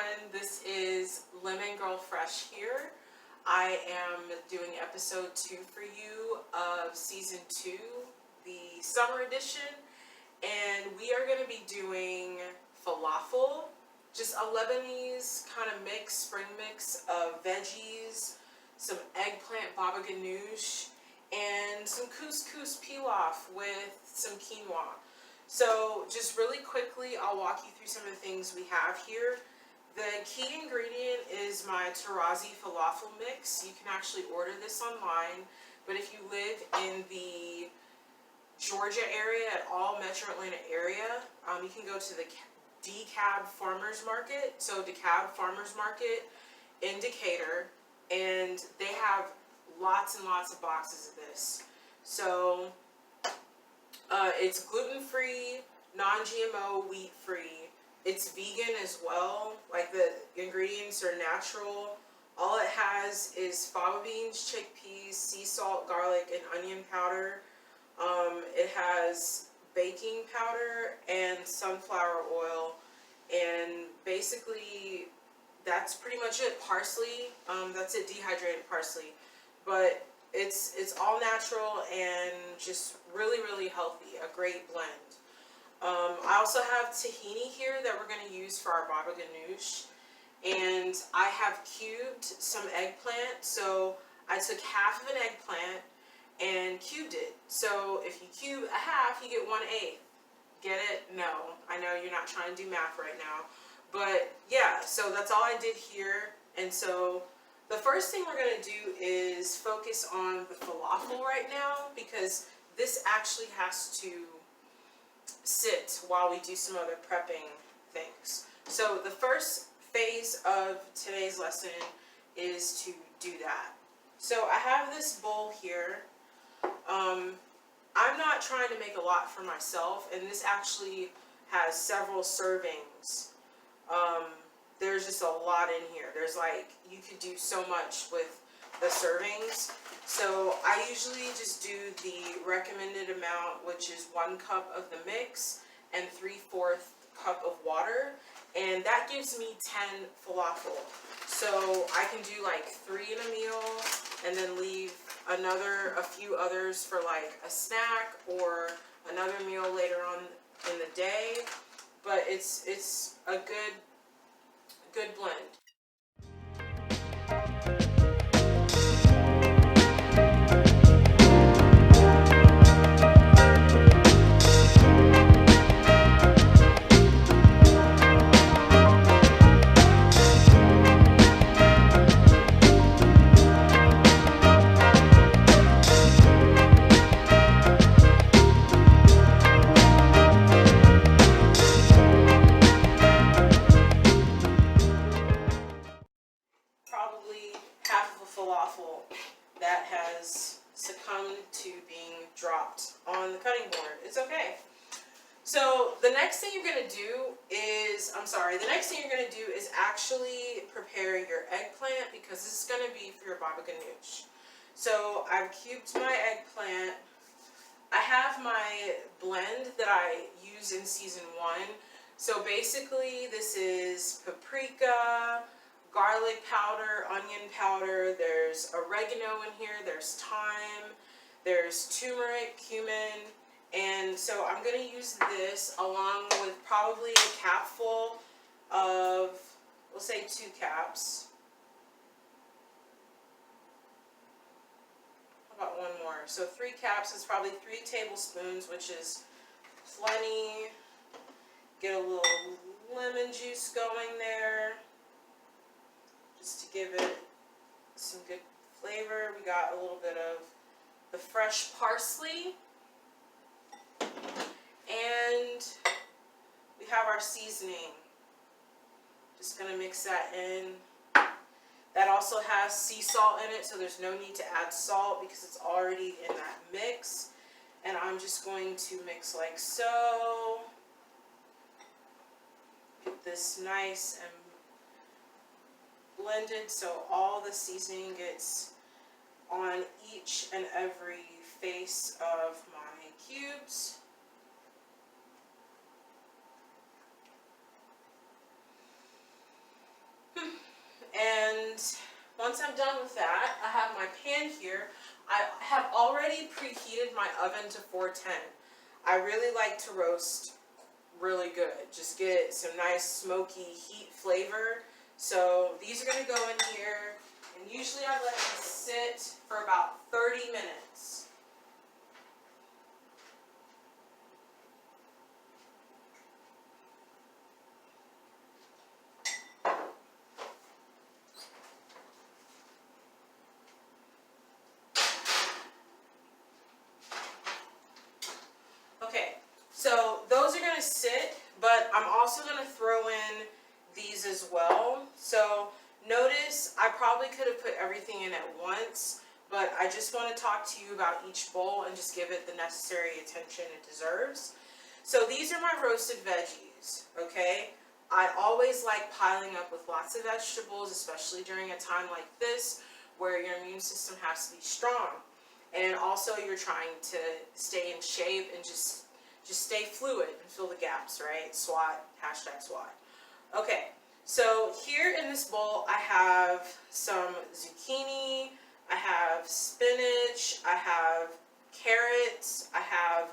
everyone. This is Lemon Girl Fresh here. I am doing episode 2 for you of season 2, the summer edition, and we are going to be doing falafel, just a Lebanese kind of mix, spring mix of veggies, some eggplant baba ganoush, and some CousCous pilaf with some quinoa. So just really quickly, I'll walk you through some of the things we have here. The key ingredient is my TARAZI Falafel mix. You can actually order this online, but if you live in the Georgia area at all, Metro Atlanta area, you can go to the DeKalb Farmers Market. So DeKalb Farmers Market in Decatur, and they have lots and lots of boxes of this. So it's gluten-free, non-GMO, wheat-free. It's vegan as well. Like, the ingredients are natural. All it has is fava beans, chickpeas, sea salt, garlic, and onion powder. It has baking powder and sunflower oil. And basically, that's pretty much it. Parsley, that's it, dehydrated parsley. But it's all natural and just really, really healthy. A great blend. I also have tahini here that we're going to use for our baba ganoush. And I have cubed some eggplant. So I took half of an eggplant and cubed it. So if you cube a half, you get 1/8. Get it? No. I know you're not trying to do math right now. But yeah, so that's all I did here. And so the first thing we're going to do is focus on the falafel right now, because this actually has to sit while we do some other prepping things. So the first phase of today's lesson is to do that. So I have this bowl here. I'm not trying to make a lot for myself, and this actually has several servings. There's just a lot in here. There's like, you could do so much with the servings. So I usually just do the recommended amount, which is 1 cup of the mix and 3/4 cup of water. And that gives me 10 falafel. So I can do like 3 in a meal and then leave a few others for like a snack or another meal later on in the day. But it's a good blend. Probably half of a falafel that has succumbed to being dropped on the cutting board. It's okay. So the next thing you're going to do is, actually prepare your eggplant, because this is going to be for your baba ganoush. So I've cubed my eggplant. I have my blend that I use in season 1. So basically this is paprika, garlic powder, onion powder, there's oregano in here, there's thyme, there's turmeric, cumin, and so I'm going to use this along with probably a capful of, we'll say 2 caps. How about 1 more? So 3 caps is probably 3 tablespoons, which is plenty. Get a little lemon juice going there, just to give it some good flavor. We got a little bit of the fresh parsley. And we have our seasoning. Just going to mix that in. That also has sea salt in it, so there's no need to add salt because it's already in that mix. And I'm just going to mix like so. Get this nice and blended so all the seasoning gets on each and every face of my cubes. And once I'm done with that, I have my pan here. I have already preheated my oven to 410. I really like to roast really good. Just get some nice smoky heat flavor. So these are going to go in here, and usually I let them sit for about 30 minutes. Okay, so those are going to sit, but I'm also going to throw in these as well. So notice I probably could have put everything in at once, but I just want to talk to you about each bowl and just give it the necessary attention it deserves. So these are my roasted veggies, okay? I always like piling up with lots of vegetables, especially during a time like this where your immune system has to be strong. And also you're trying to stay in shape and just stay fluid and fill the gaps, right? SWAT, hashtag SWAT. Okay, so here in this bowl I have some zucchini, I have spinach, I have carrots, I have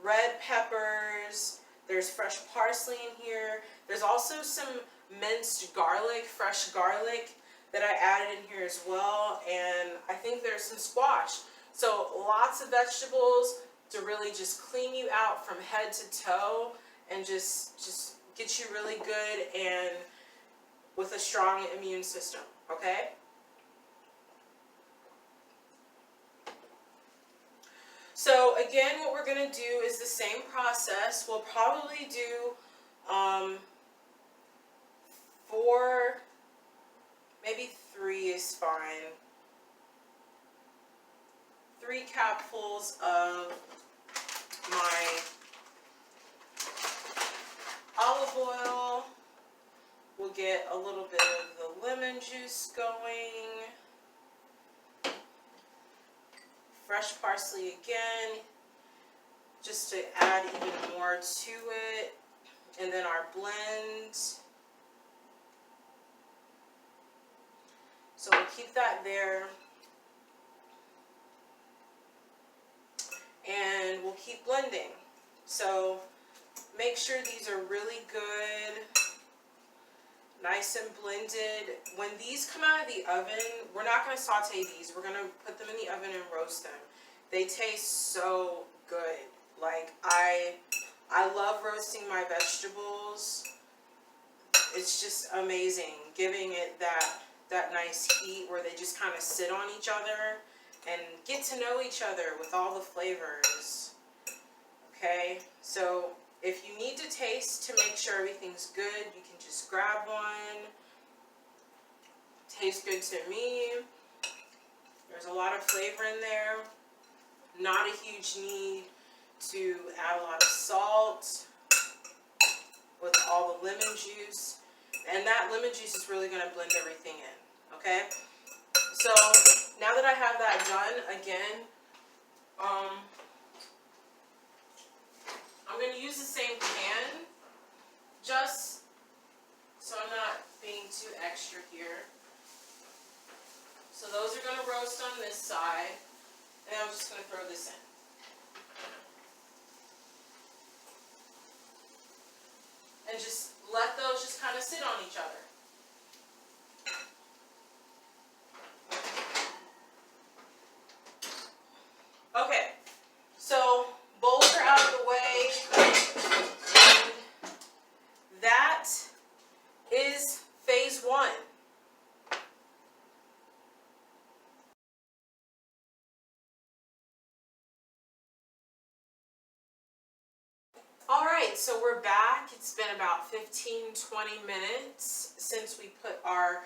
red peppers, there's fresh parsley in here. There's also some minced garlic, fresh garlic that I added in here as well, and I think there's some squash. So lots of vegetables to really just clean you out from head to toe and just get you really good and with a strong immune system, okay? So again, what we're going to do is the same process. We'll probably do 4, maybe 3 is fine. 3 capfuls of my olive oil. We'll get a little bit of the lemon juice going. Fresh parsley again, just to add even more to it. And then our blend. So we'll keep that there. And we'll keep blending. So make sure these are really good, nice and blended. When these come out of the oven, we're not going to saute these. We're going to put them in the oven and roast them. They taste so good. Like I love roasting my vegetables. It's just amazing, giving it that nice heat where they just kind of sit on each other and get to know each other with all the flavors. Okay, so if you need to taste to make sure everything's good, you can just grab one. Tastes good to me. There's a lot of flavor in there. Not a huge need to add a lot of salt with all the lemon juice. And that lemon juice is really going to blend everything in, okay? So now that I have that done, again, I'm going to use the same pan, just so I'm not being too extra here. So those are going to roast on this side, and I'm just going to throw this in. And just let those just kind of sit on each other. Okay, so bowls are out of the way. And that is phase 1. Alright, so we're back. It's been about 15-20 minutes since we put our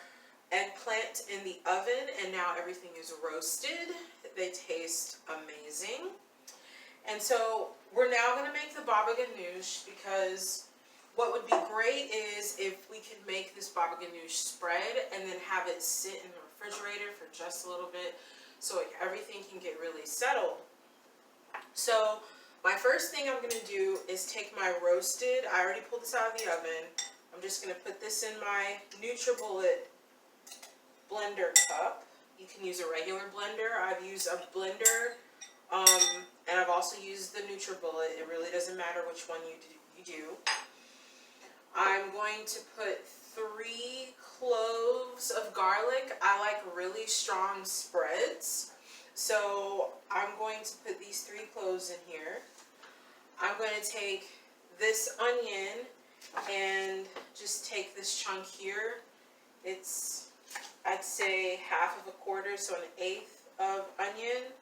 eggplant in the oven, and now everything is roasted. They taste amazing. And so we're now going to make the baba ganoush, because what would be great is if we could make this baba ganoush spread and then have it sit in the refrigerator for just a little bit so everything can get really settled. So my first thing I'm going to do is take my roasted, I already pulled this out of the oven, I'm just going to put this in my NutriBullet blender cup. You can use a regular blender. I've used a blender, and I've also used the NutriBullet. It really doesn't matter which one you do. I'm going to put 3 cloves of garlic. I like really strong spreads, so I'm going to put these 3 cloves in here. I'm going to take this onion and just take this chunk here. It's, I'd say, 1/2 quarter, so 1/8 of onion.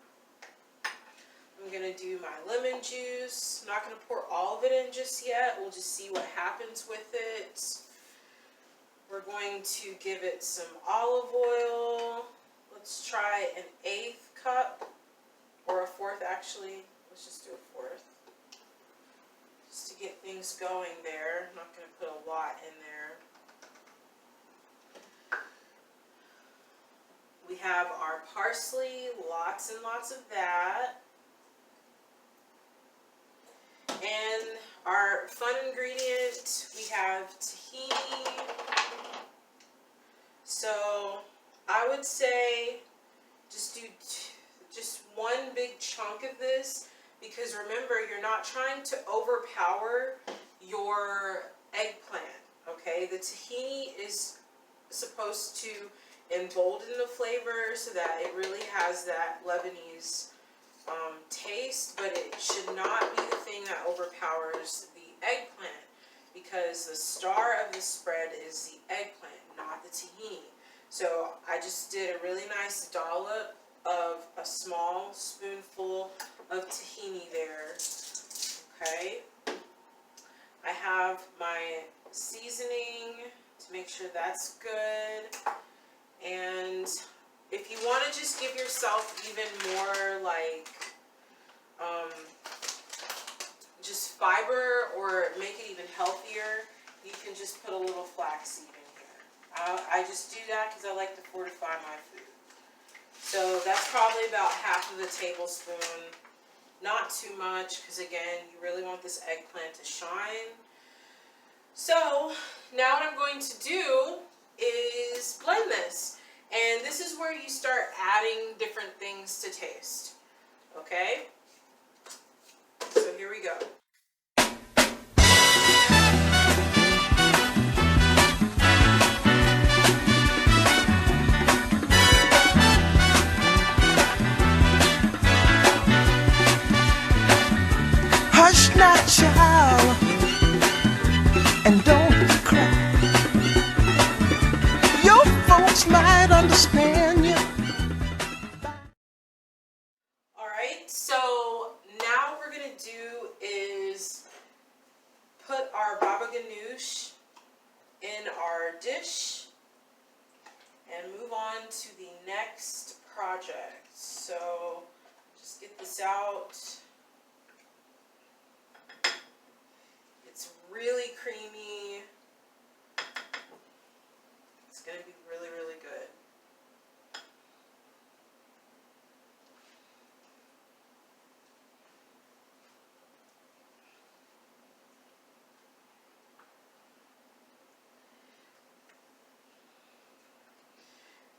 I'm going to do my lemon juice. I'm not going to pour all of it in just yet. We'll just see what happens with it. We're going to give it some olive oil. Let's try 1/8 cup, or 1/4 actually. Let's just do 1/4. Just to get things going there. I'm not going to put a lot in there. We have our parsley, lots and lots of that. And our fun ingredient, we have tahini. So I would say just do just 1 big chunk of this, because remember, you're not trying to overpower your eggplant, okay? The tahini is supposed to embolden the flavor so that it really has that Lebanese taste, but it should not be the thing that overpowers the eggplant, because the star of the spread is the eggplant, not the tahini. So I just did a really nice dollop of a small spoonful of tahini there. Okay, I have my seasoning to make sure that's good, and if you want to just give yourself even more like just fiber, or make it even healthier, you can just put a little flaxseed in here. I just do that because I like to fortify my food. So that's probably about 1/2 tablespoon. Not too much, because again, you really want this eggplant to shine. So now what I'm going to do is blend this. And this is where you start adding different things to taste. Okay? So here we go. Hush now, child, and don't cry. Your folks might understand you. Alright, so now what we're going to do is put our baba ganoush in our dish and move on to the next project. So just get this out. It's really creamy. It's going to be really, really good.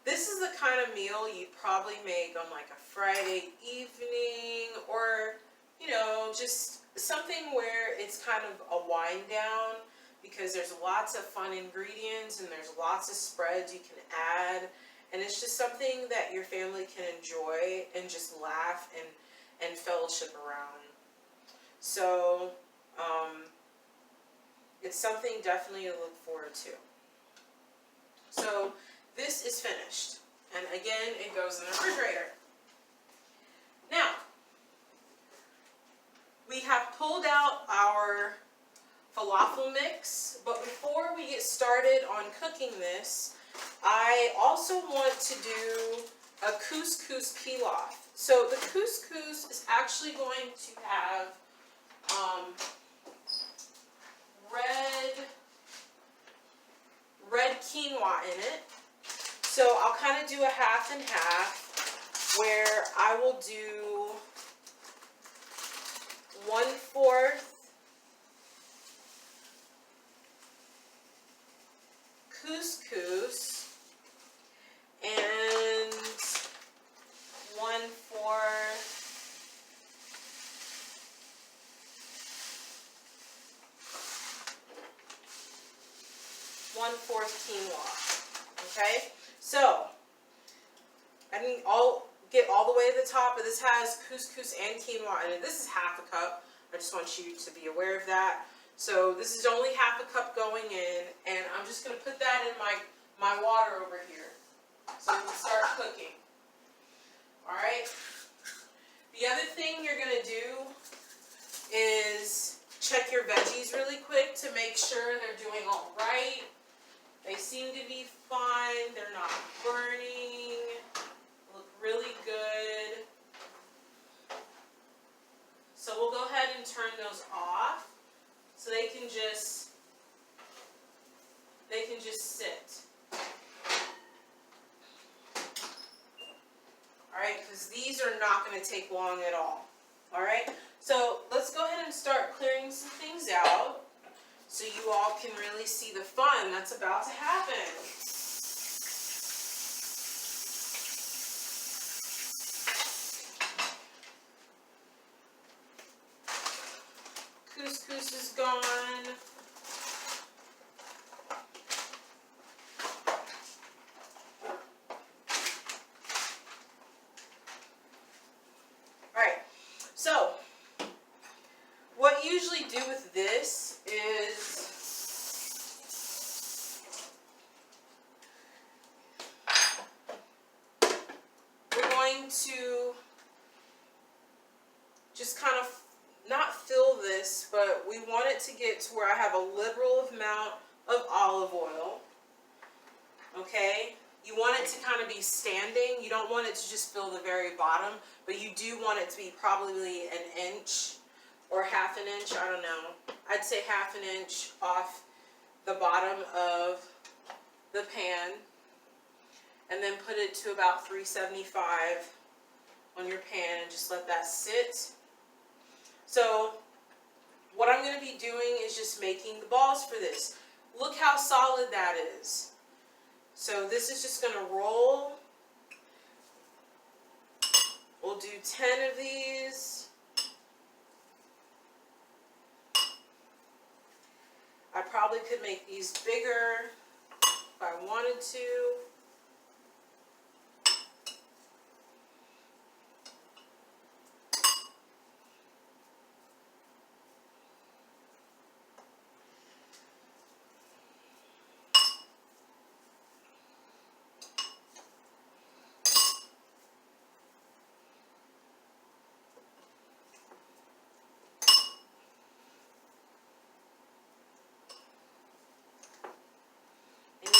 This is the kind of meal you'd probably make on like a Friday evening, or, you know, just something where it's kind of a wind down, because there's lots of fun ingredients and there's lots of spreads you can add, and it's just something that your family can enjoy and just laugh and fellowship around. So it's something definitely to look forward to. So this is finished, and again, it goes in the refrigerator. Now, we have pulled out our falafel mix, but before we get started on cooking this, I also want to do a CousCous pilaf. So the CousCous is actually going to have red quinoa in it. So I'll kind of do a half and half, where I will do 1/4 CousCous 1/4 quinoa. Okay, so I didn't get all the way to the top, but this has couscous and quinoa in it. This is half a cup. I just want you to be aware of that. So this is only half a cup going in, and I'm just going to put that in my water over here so we can start cooking. Alright? The other thing you're going to do is check your veggies really quick to make sure they're doing all right. They seem to be fine. They're not burning. Look really good. So we'll go ahead and turn those off so they can just sit. Alright, because these are not going to take long at all. Alright, so let's go ahead and start clearing some things out so you all can really see the fun that's about to happen. Couscous is gone. Alright, so what you usually do with this is we're going to just kind of not fill this, but we want it to get to where I have a liberal amount of olive oil. Okay? You want it to kind of be standing. You don't want it to just fill the very bottom, but you do want it to be probably an inch or half an inch. I don't know. I'd say half an inch off the bottom of the pan. And then put it to about 375 on your pan and just let that sit. So what I'm going to be doing is just making the balls for this. Look how solid that is. So this is just going to roll. We'll do 10 of these. I probably could make these bigger if I wanted to.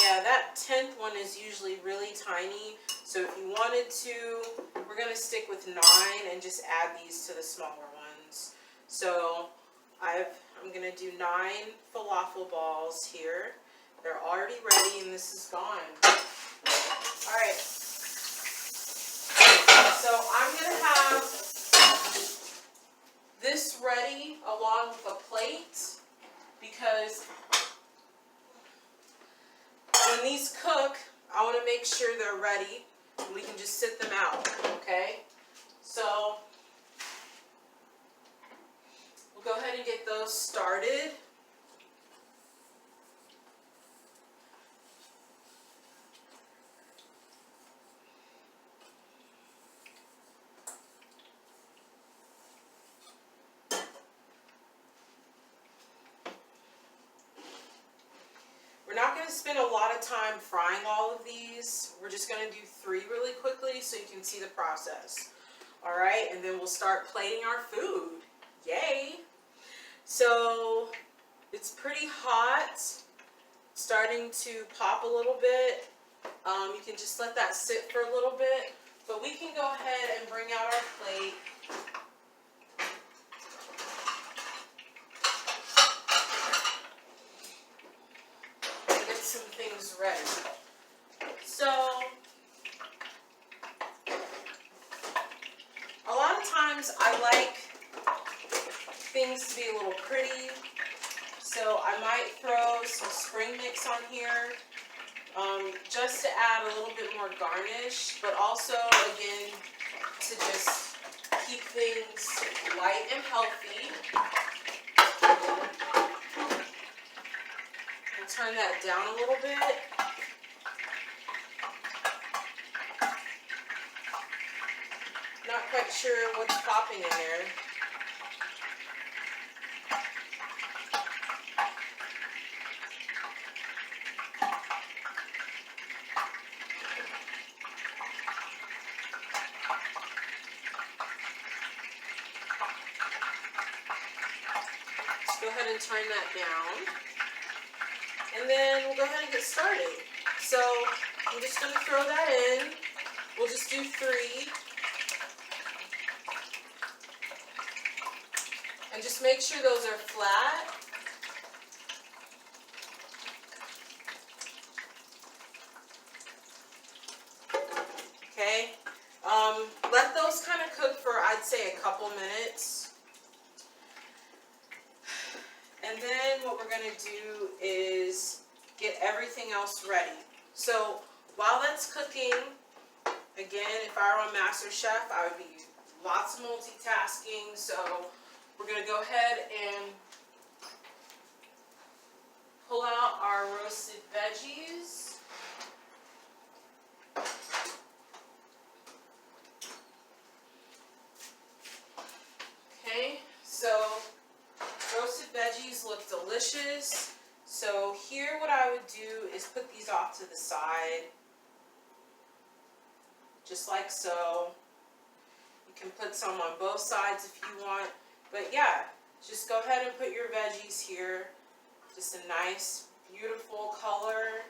Yeah, that 10th one is usually really tiny, so if you wanted to, we're going to stick with 9 and just add these to the smaller ones. So I'm going to do 9 falafel balls here. They're already ready and this is gone. Alright, so I'm going to have this ready along with a plate because when these cook, I want to make sure they're ready and we can just sit them out, okay? So we'll go ahead and get those started. Not going to spend a lot of time frying all of these. We're just going to do 3 really quickly so you can see the process. Alright, and then we'll start plating our food. Yay! So, it's pretty hot. Starting to pop a little bit. You can just let that sit for a little bit. But we can go ahead and bring out our plate. Some things ready. So a lot of times I like things to be a little pretty, so I might throw some spring mix on here just to add a little bit more garnish, but also again to just keep things light and healthy. turn that down a little bit. Not quite sure what's popping in there. Let's go ahead and turn that down. And then we'll go ahead and get started. So I'm just going to throw that in. We'll just do 3. And just make sure those are flat. Okay. Let those kind of cook for, I'd say, a couple minutes. And then what we're going to do is get everything else ready. So while that's cooking, again, if I were a master chef, I would be lots of multitasking. So we're going to go ahead and pull out our roasted veggies. Okay, so roasted veggies look delicious. So here what I would do is put these off to the side, just like so. You can put some on both sides if you want, but yeah, just go ahead and put your veggies here. Just a nice, beautiful color.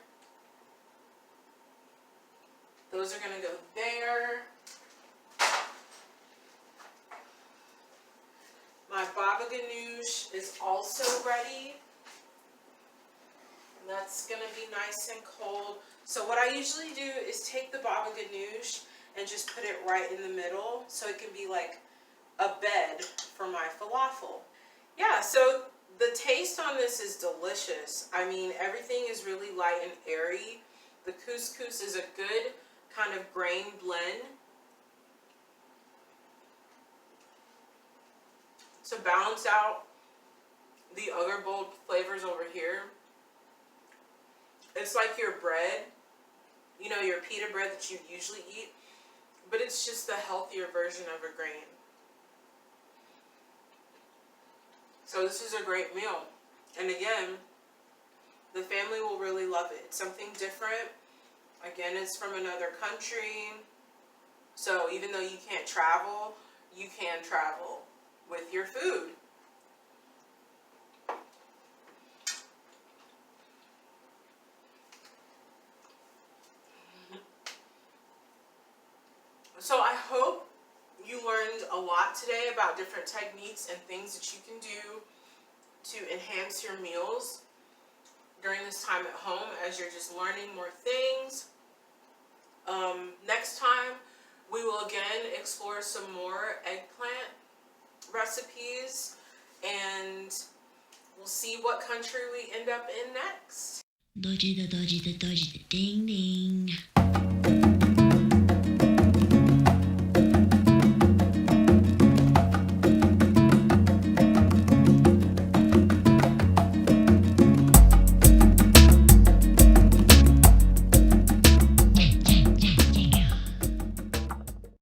Those are gonna go there. My baba ganoush is also ready. And that's gonna be nice and cold. So what I usually do is take the baba ganoush and just put it right in the middle so it can be like a bed for my falafel. Yeah, so the taste on this is delicious. I mean, everything is really light and airy. The couscous is a good kind of grain blend to balance out the other bold flavors over here. It's like your bread, you know, your pita bread that you usually eat, but it's just the healthier version of a grain. So this is a great meal. And again, the family will really love it. It's something different. Again, it's from another country. So even though you can't travel, you can travel with your food. So I hope you learned a lot today about different techniques and things that you can do to enhance your meals during this time at home as you're just learning more things. Next time, we will again explore some more eggplant recipes, and we'll see what country we end up in next. Dodgy the ding ding.